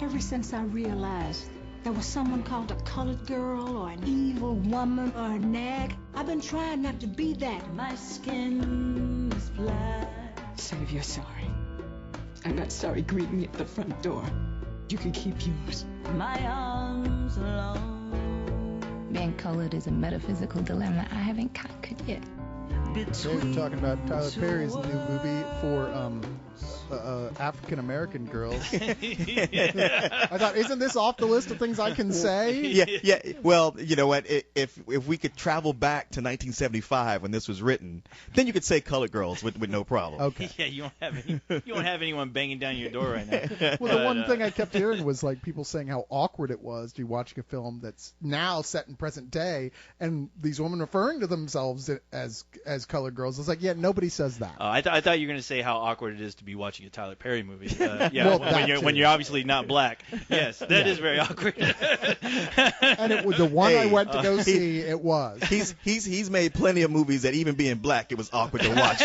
Ever since I realized there was someone called a colored girl or an evil woman or a nag, I've been trying not to be that. My skin is black. Say if you're sorry. I'm not sorry. Greet me at the front door. You can keep yours. My arms alone. Being colored is a metaphysical dilemma I haven't conquered yet. Today we're talking about Tyler Perry's new movie for African American girls. I thought, isn't this off the list of things I can say? Yeah. Well, you know what? If we could travel back to 1975 when this was written, then you could say colored girls with no problem. Okay. Yeah, you don't have anyone banging down your door right now. Well, the one thing I kept hearing was like people saying how awkward it was to be watching a film that's now set in present day, and these women referring to themselves as colored girls. It's like, yeah, nobody says that. I thought you were going to say how awkward it is to be watching a Tyler Perry movie. Well, when you're obviously not black. Yes, that is very awkward. And it was the one I went to go see. It was. He's made plenty of movies that even being black, it was awkward to watch.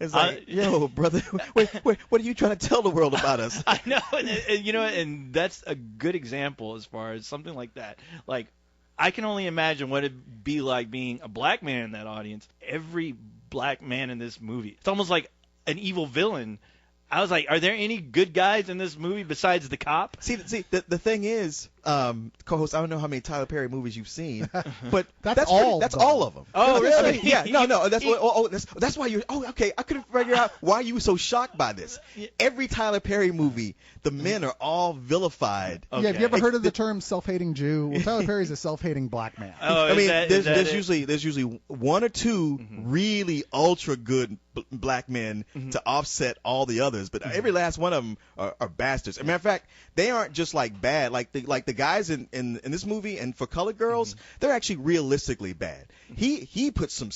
It's like, yo, brother, wait, what are you trying to tell the world about us? I know, and that's a good example as far as something like that. Like, I can only imagine what it'd be like being a black man in that audience. Every black man in this movie, it's almost like an evil villain. I was like, are there any good guys in this movie besides the cop? See, the thing is, co-host, I don't know how many Tyler Perry movies you've seen, but that's all of them. Oh, really? I mean, yeah, no, that's why you're. Oh, okay. I couldn't figure out why you were so shocked by this. Every Tyler Perry movie, the men are all vilified. Okay. Yeah, have you ever heard of the term self-hating Jew? Well, Tyler Perry's a self-hating black man. Oh, I mean, there's usually one or two really ultra good black men to offset all the others, but every last one of them are bastards. As a matter of fact, they aren't just like bad. Like the guys in this movie and for colored girls, they're actually realistically bad. He put some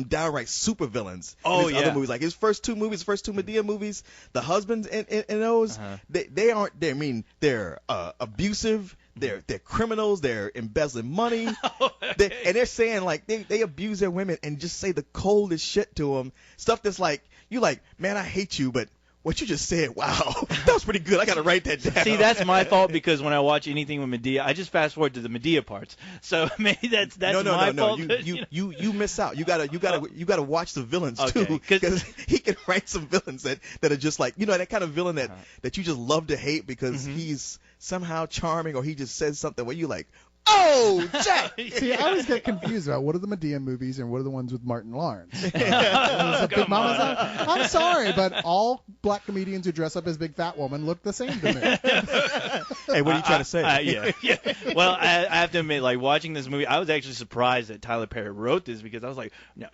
downright super villains in his other movies. Like his first two Medea movies, the husbands in those, they aren't. I mean, they're abusive. They're criminals. They're embezzling money. And they're saying like they abuse their women and just say the coldest shit to them. Stuff that's like, you like, man, I hate you, but what you just said, wow, that was pretty good. I got to write that down. See, that's my fault because when I watch anything with Medea, I just fast forward to the Medea parts. So maybe that's my fault. No. You miss out. You gotta watch the villains too, because he can write some villains that are just like, that kind of villain that you just love to hate because he's somehow charming or he just says something where you like, oh, Jack! See, I always get confused about what are the Medea movies and what are the ones with Martin Lawrence. Big Mama's I'm sorry, but all black comedians who dress up as Big Fat Woman look the same to me. Hey, what are you trying to say? Yeah. Well, I have to admit, like, watching this movie, I was actually surprised that Tyler Perry wrote this because I was like, no,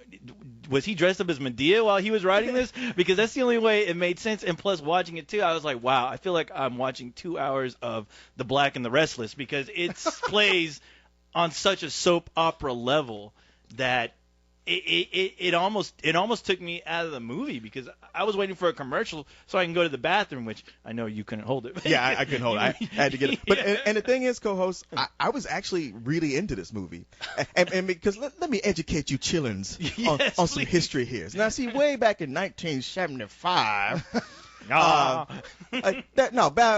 was he dressed up as Medea while he was writing this? Because that's the only way it made sense. And plus, watching it, too, I was like, wow, I feel like I'm watching 2 hours of The Black and the Restless because it's plays on such a soap opera level that it almost took me out of the movie because I was waiting for a commercial so I can go to the bathroom, which I know you couldn't hold it. Yeah, I couldn't hold it. I had to get it. But and the thing is, co-host, I was actually really into this movie, and because let me educate you, chillins, on some history here. Now, see, way back in 1975.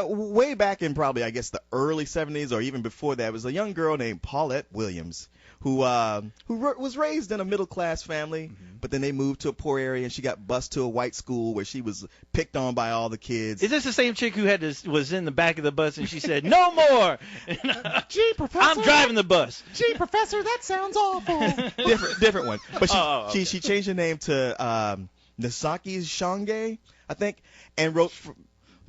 Way back in probably, I guess, the early 70s or even before that, was a young girl named Paulette Williams who was raised in a middle-class family, but then they moved to a poor area and she got bused to a white school where she was picked on by all the kids. Is this the same chick who was in the back of the bus and she said, no more? Gee, Professor. I'm driving the bus. Gee, Professor, that sounds awful. Different one. But she changed her name to Nisaki Shange, I think, and wrote...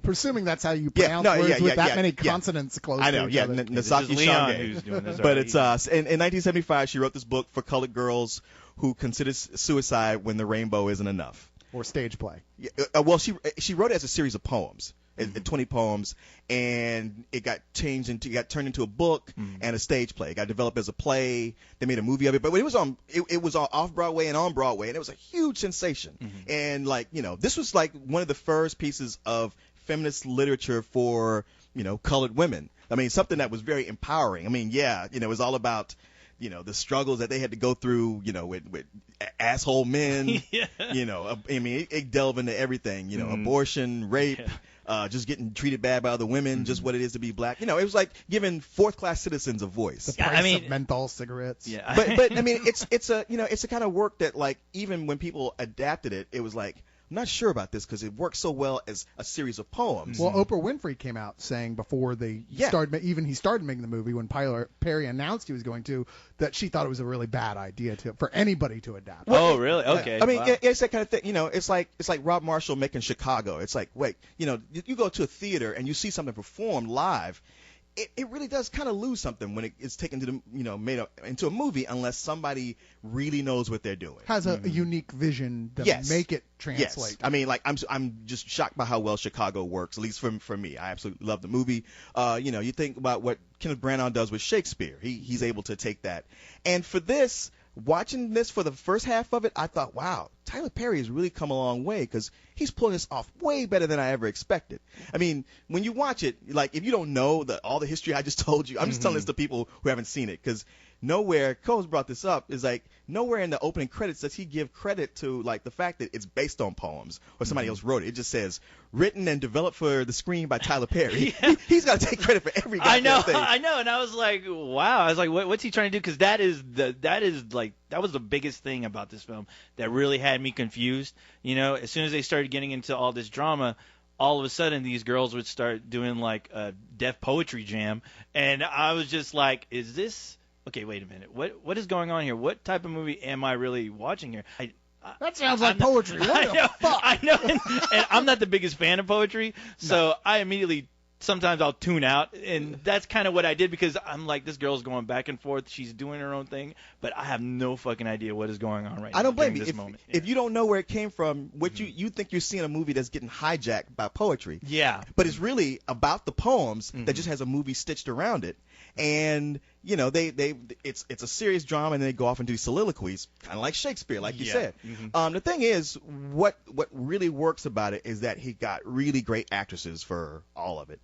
Presuming that's how you pronounce words with that many consonants close to each other. I know, Nisaki Shange. But it's in 1975, she wrote this book for colored girls who consider suicide when the rainbow isn't enough. Or stage play. Well, she wrote it as a series of poems. 20 poems, and it got turned into a book and a stage play. It got developed as a play. They made a movie of it, but it was on off Broadway and on Broadway, and it was a huge sensation. And this was like one of the first pieces of feminist literature for colored women. I mean, something that was very empowering. I mean, it was all about the struggles that they had to go through, with asshole men. Yeah. I mean, it delved into everything, abortion, rape, just getting treated bad by other women, just what it is to be black. It was like giving fourth-class citizens a voice. The price of menthol cigarettes. Yeah. But I mean, it's a kind of work that, like, even when people adapted it, it was like, I'm not sure about this because it works so well as a series of poems. Well, Oprah Winfrey came out saying before they started making the movie, when Tyler Perry announced he was going to, that she thought it was a really bad idea for anybody to adapt. Oh, really? Okay. I mean, Wow. it's that kind of thing. It's like Rob Marshall making Chicago. It's like, wait, you go to a theater and you see something performed live. It really does kind of lose something when it's taken to made into a movie, unless somebody really knows what they're doing. Has a unique vision that make it translate. Yes. I mean, like, I'm just shocked by how well Chicago works, at least for me. I absolutely love the movie. You think about what Kenneth Branagh does with Shakespeare. He's able to take that. And for this, watching this for the first half of it, I thought, wow, Tyler Perry has really come a long way, because he's pulling this off way better than I ever expected. I mean, when you watch it, like, if you don't know all the history I just told you, I'm just telling this to people who haven't seen it, because nowhere, Cole's brought this up, is like, nowhere in the opening credits does he give credit to, like, the fact that it's based on poems or somebody else wrote it. It just says, written and developed for the screen by Tyler Perry. Yeah. He's got to take credit for every goddamn thing. I know, and I was like, wow. I was like, what's he trying to do? Because that was the biggest thing about this film that really had me confused. As soon as they started getting into all this drama, all of a sudden these girls would start doing like a deaf poetry jam, and I was just like, is this okay? Wait a minute, what is going on here? What type of movie am I really watching here? That sounds like poetry. What the fuck? I know, and I'm not the biggest fan of poetry, so I immediately sometimes I'll tune out, and that's kind of what I did, because I'm like, this girl's going back and forth, she's doing her own thing, but I have no fucking idea what is going on right now. I don't blame you. This moment. If you don't know where it came from, what you think you're seeing a movie that's getting hijacked by poetry. Yeah. But it's really about the poems that just has a movie stitched around it. And it's a serious drama, and then they go off and do soliloquies, kind of like Shakespeare, like you said. The thing is, what really works about it is that he got really great actresses for all of it,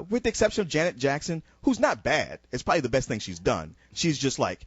with the exception of Janet Jackson, who's not bad. It's probably the best thing she's done. She's just like,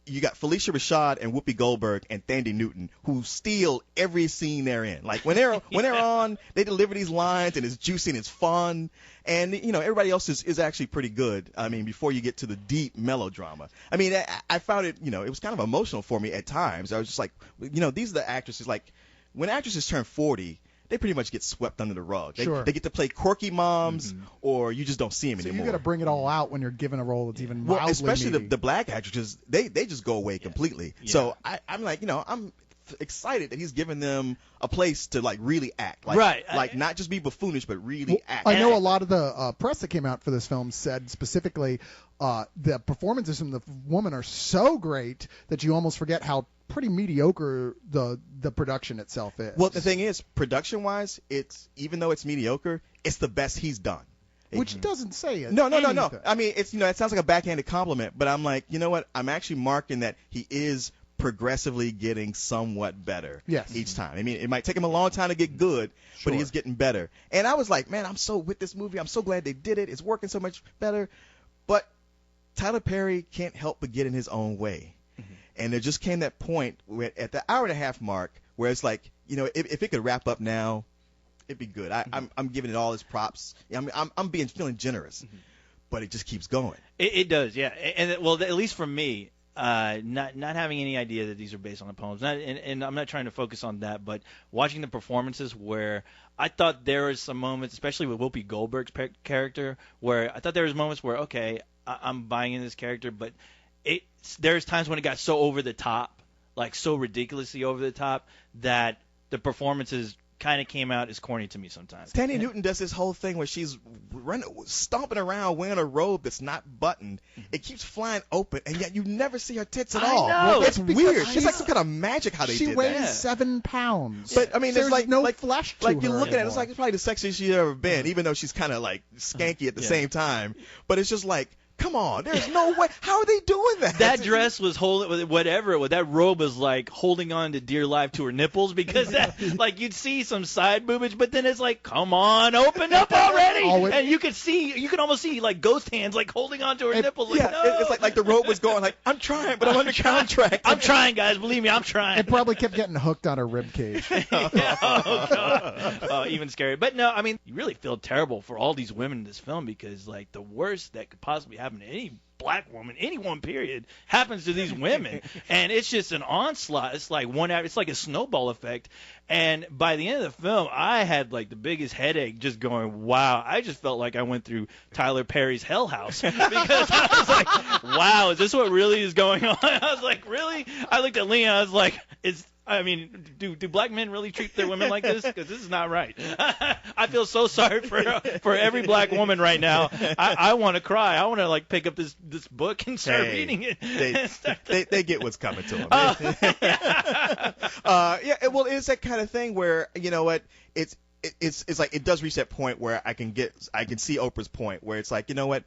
you got Felicia Rashad and Whoopi Goldberg and Thandie Newton, who steal every scene they're in. Like, when they're on, they deliver these lines, and it's juicy and it's fun. And everybody else is actually pretty good. I mean, before you get to the deep melodrama. I mean, I found it, it was kind of emotional for me at times. I was just like, these are the actresses. Like, when actresses turn 40, they pretty much get swept under the rug. They get to play quirky moms, or you just don't see them anymore. So you got to bring it all out when you're given a role that's even wildly especially meaty. the black actresses, they just go away completely. Yeah. So I'm like, I'm excited that he's giving them a place to, like, really act, like, right? Like, not just be buffoonish, but really act. I know a lot of the press that came out for this film said specifically the performances from the woman are so great that you almost forget how pretty mediocre the production itself is. Well, the thing is, production-wise, even though it's mediocre, it's the best he's done. Which doesn't say it. No. I mean, it sounds like a backhanded compliment, but I'm like, you know what? I'm actually marking that he is progressively getting somewhat better each time. I mean, it might take him a long time to get good, but he is getting better. And I was like, man, I'm so with this movie. I'm so glad they did it. It's working so much better. But Tyler Perry can't help but get in his own way. And there just came that point where, at the hour-and-a-half mark, where it's like, if it could wrap up now, it'd be good. I'm giving it all its props. I'm feeling generous, but it just keeps going. It does, yeah. And well, at least for me, not having any idea that these are based on the poems, and I'm not trying to focus on that, but watching the performances where I thought there was some moments, especially with Whoopi Goldberg's character, where I thought there was moments where, okay, I'm buying in this character, but there's times when it got so over the top, like so ridiculously over the top, that the performances kind of came out as corny to me sometimes. Thandie Newton does this whole thing where she's stomping around wearing a robe that's not buttoned. It keeps flying open, and yet you never see her tits at all. I know. Well, it's weird. It's like some kind of magic how they did that. She weighs 7 pounds. But I mean, there's there's no flesh to her. Like, you look at it, anymore. it's like it's probably the sexiest she's ever been, even though she's kind of like skanky at the same time. But it's just like, come on, there's no way. How are they doing that? That dress was holding, whatever it was, that robe was like holding on to dear life to her nipples, because that, like, you'd see some side boobage, but then it's like, come on, open up already. And you could almost see like ghost hands like holding on to her nipples. Like, yeah, no. it's like the robe was going like, I'm trying, but I'm under contract. I'm trying, guys. Believe me, I'm trying. It probably kept getting hooked on her rib cage. Oh, God. Even scary. But no, I mean, you really feel terrible for all these women in this film, because like the worst that could possibly happen to any black woman, any one period, happens to these women, and it's just an onslaught. It's like it's like a snowball effect. And by the end of the film, I had like the biggest headache, just going, wow. I just felt like I went through Tyler Perry's Hell House, because I was like, wow, is this what really is going on? I was like, really? I looked at Leon, I was like, do black men really treat their women like this? Because this is not right. I feel so sorry for every black woman right now. I want to cry. I want to like pick up this book and start reading it. They get what's coming to them. Well, it's that kind of thing where, you know what, it's like it does reach that point where I can see Oprah's point, where it's like, you know what,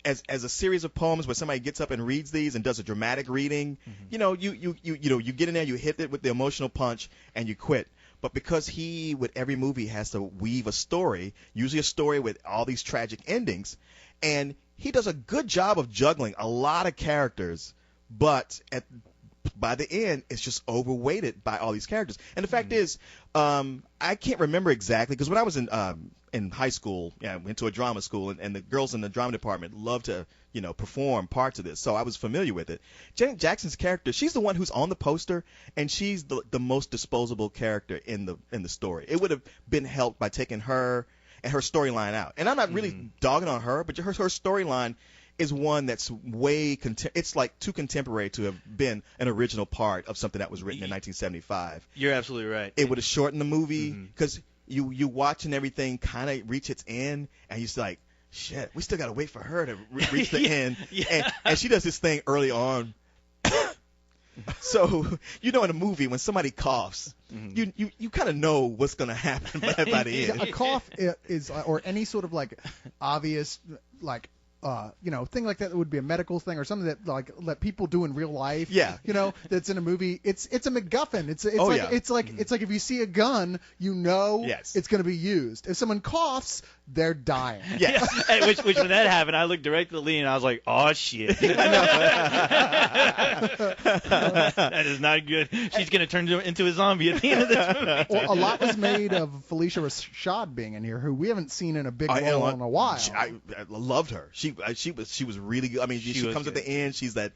as a series of poems where somebody gets up and reads these and does a dramatic reading, you know, you get in there, you hit it with the emotional punch, and you quit. But because he, with every movie, has to weave a story, usually a story with all these tragic endings, and he does a good job of juggling a lot of characters, but by the end, it's just overweighted by all these characters. And the fact is, I can't remember exactly, because when I was in high school, I went to a drama school, and the girls in the drama department loved to, you know, perform parts of this, so I was familiar with it. Janet Jackson's character, she's the one who's on the poster, and she's the most disposable character in the story. It would have been helped by taking her and her storyline out. And I'm not really dogging on her, but her storyline is one that's way it's like too contemporary to have been an original part of something that was written in 1975. You're absolutely right. It would have shortened the movie, because you watch and everything kind of reach its end, and you're just like, shit, we still got to wait for her to reach the end. Yeah. And she does this thing early on. So, you know, in a movie, when somebody coughs, you kind of know what's going to happen by the end. A cough is, or any sort of like obvious, like, you know, thing like that would be a medical thing or something that people do in real life. Yeah. You know, that's in a movie. It's a MacGuffin. It's like if you see a gun, you know it's going to be used. If someone coughs, they're dying. Yes. Yeah. Which when that happened, I looked directly at Lee and I was like, oh shit. That is not good. She's going to turn into a zombie at the end of this movie. Well, a lot was made of Felicia Rashad being in here, who we haven't seen in a big role in a while. I loved her. She was really good. I mean, she comes at the end. She's that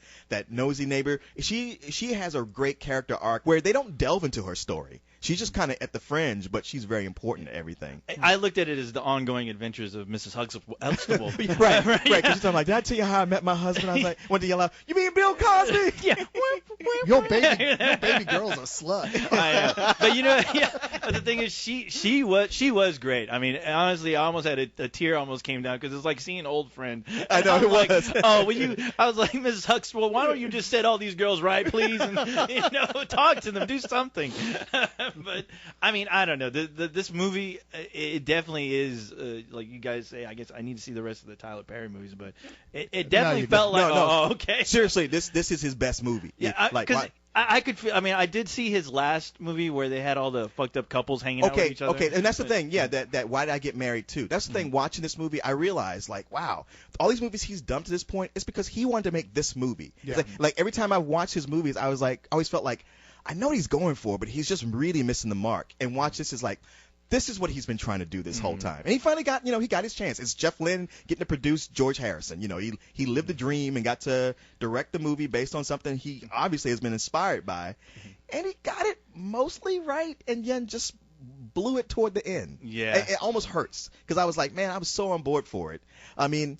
nosy neighbor. She has a great character arc where they don't delve into her story. She's just kind of at the fringe, but she's very important to everything. I looked at it as the ongoing adventures of Mrs. Huxtable. right. Because she's like, did I tell you how I met my husband? I was like, went to yell out, you mean Bill Cosby? Yeah. Your baby girl's a slut. But you know, the thing is, she was great. I mean, honestly, I almost had a tear almost came down, because it's like seeing an old friend. I know it was. I was like, Mrs. Huxtable, why don't you just set all these girls right, please, and talk to them, do something. But I mean, I don't know. This movie, it definitely is like you guys say. I guess I need to see the rest of the Tyler Perry movies, but it definitely felt like, oh, okay. Seriously, this is his best movie. Yeah, because I could feel. I mean, I did see his last movie where they had all the fucked up couples hanging out with each other. Okay, and that's the thing. Yeah, that Why Did I Get Married Too? That's the thing. Watching this movie, I realized, like, wow, all these movies he's done to this point, it's because he wanted to make this movie. Yeah. Like every time I watch his movies, I always felt like, I know what he's going for, but he's just really missing the mark. And watch this is like, this is what he's been trying to do this whole time. And he finally got, he got his chance. It's Jeff Lynne getting to produce George Harrison. He lived the dream and got to direct the movie based on something he obviously has been inspired by. And he got it mostly right, and then just blew it toward the end. Yeah. It almost hurts, because I was like, man, I was so on board for it. I mean,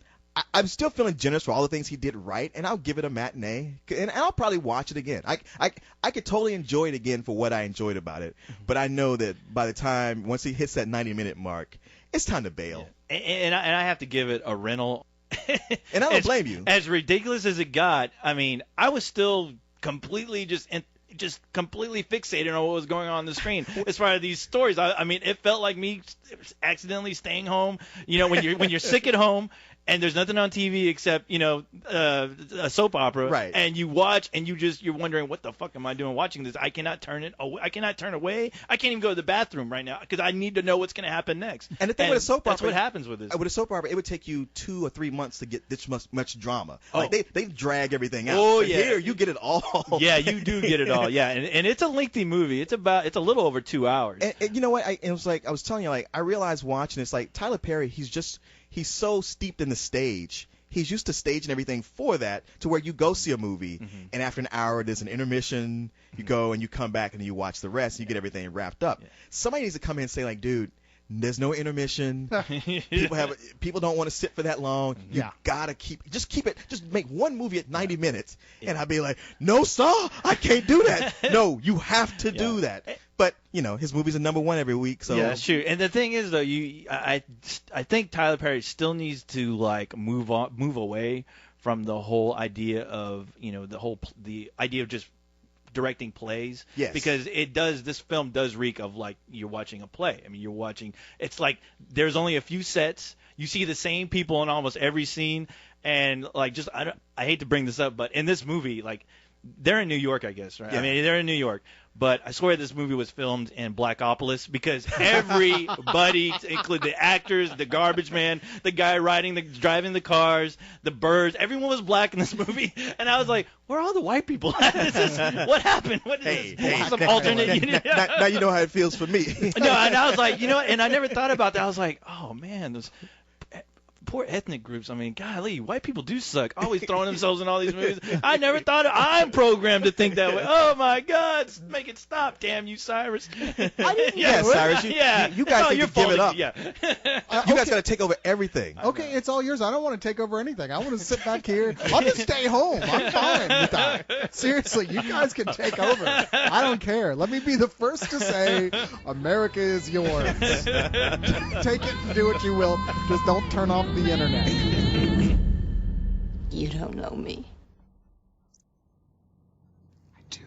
I'm still feeling generous for all the things he did right, and I'll give it a matinee, and I'll probably watch it again. I could totally enjoy it again for what I enjoyed about it, but I know that by the time, once he hits that 90-minute mark, it's time to bail. Yeah. And I have to give it a rental. And I don't blame you. As ridiculous as it got, I mean, I was still completely just completely fixated on what was going on the screen as far as these stories. I mean, it felt like me accidentally staying home. When you're sick at home and there's nothing on TV except a soap opera, Right. and you watch and you're wondering what the fuck am I doing watching this? I cannot turn away. I can't even go to the bathroom right now because I need to know what's going to happen next. And the thing with a soap opera, that's what happens with this. With a soap opera, it would take you 2 or 3 months to get this much drama. Oh. Like they drag everything out. Oh, But yeah. Here you get it all. Yeah, you do get it all. Yeah, and it's a lengthy movie. It's a little over 2 hours. And you know what? It was like I was telling you, like I realized watching this, like Tyler Perry, he's so steeped in the stage. He's used to staging everything for that, to where you go see a movie, and after an hour there's an intermission. You go and you come back and you watch the rest. And you get everything wrapped up. Yeah. Somebody needs to come in and say, like, dude, there's no intermission. People don't want to sit for that long. You gotta keep it. Just make one movie at 90 minutes, and I'd be like, no, sir, I can't do that. No, you have to do that. But his movies are #1 every week. So yeah, that's true. And the thing is, though, I think Tyler Perry still needs to move away from the whole idea of the idea of just directing plays. Yes. Because this film does reek of like you're watching a play. I mean, it's like there's only a few sets. You see the same people in almost every scene, and I hate to bring this up, but in this movie, like they're in New York, I guess, right? Yeah. I mean, they're in New York. But I swear this movie was filmed in Blackopolis because everybody, including the actors, the garbage man, the guy driving the cars, the birds, everyone was black in this movie. And I was like, where are all the white people at? What happened? What is this? Some alternate unit? Now you know how it feels for me. No, and I was like, and I never thought about that. I was like, oh man, those poor ethnic groups. I mean, golly, white people do suck. Always throwing themselves in all these movies. I never thought I'm programmed to think that way. Oh my God, make it stop! Damn you, Cyrus. Cyrus. You guys need to give it up. Yeah. You guys got to take over everything. Okay, it's all yours. I don't want to take over anything. I want to sit back here. I'll just stay home. I'm fine with that. Seriously, you guys can take over. I don't care. Let me be the first to say America is yours. Take it and do what you will. Just don't turn off the internet. You don't know me. I do.